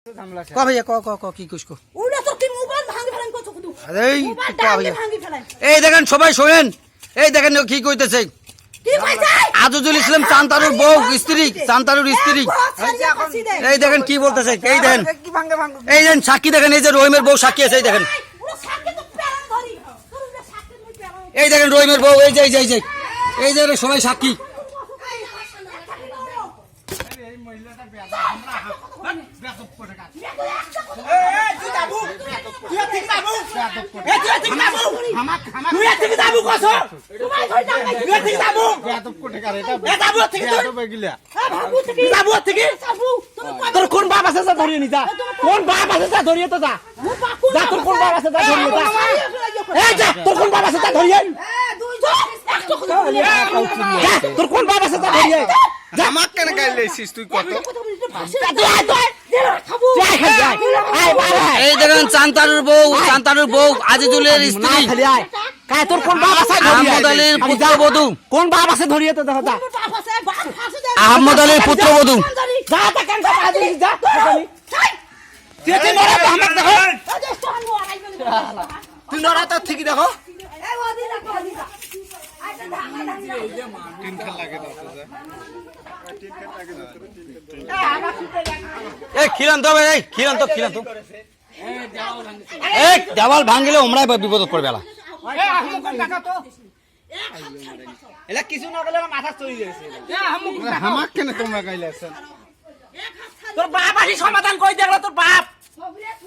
ক ভাইয়া ক ক ক কি কইস কো এই দেখেন সবাই শোনেন এই দেখেন কি কইতেছে আজিজুল ইসলাম চান্তারুর বউ স্ত্রী চান্তারুর স্ত্রী এই দেখেন কি বলতেছে এই দেখেন এই দেখেন সাক্ষী দেখেন এই যে রহিমের বউ সাক্ষী আছে এই দেখেন এই দেখেন রহিমের বউ এই যে এই যে এই যে সবাই সাক্ষী তোর কোন বাপ আছে যা ধরিয়ে নি যা কোন বাপ আছে যা ধরিয়ে তো যা যা তোর কোন বাপ আছে যা ধরিয়ে যা এই যা তোর কোন বাপ আছে যা ধরিয়ে তোর কোন বাপ আছে যা ধরিয়ে আমাক কেন গাইলেছিস তুই কত এই দেখেন চান্তারুর বউ আজিজুলের স্ত্রী কায় তোর কোন বাপ আছে আহমদ আলীর পুত্রবধূ কোন বাপ আছে ধরিয়ে তো দেখা যা আহমদ আলীর পুত্রবধূ যা তা কেন বাপ আছে যা তুই নড়া তো আমাক দেখো তুই নড়া তো ঠিকই দেখো তিন খান লাগে দাও এই খিলান্ত এই খিলান্ত এই দেওয়াল ভাঙলে ওমরাই বিপদ পড়বে বেলা এলা কিছু না গেলে মাথা চড়ি যাচ্ছে আমাক কেন তোমরা গাইলেছেন তোর বাপ আসি সমাধান কই দেখলা তোর বাপ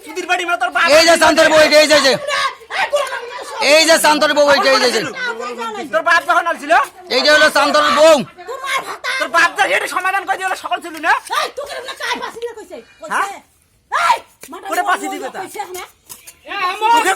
সুধীর বাড়ি মে তোর বাপ এই যে চান্তর বউ এই যে চান্তর বউ এই যে তোর বাপ যখন আসছিল এই যে হলো চান্তর বউ তোর বাপ যা এটা সমাধান কই দিলা সকল ছিল না এই তোকে না কাই পাসি কইছে হ্যাঁ এই কোড়ে পাসি দিবে তা কইছে না তোকে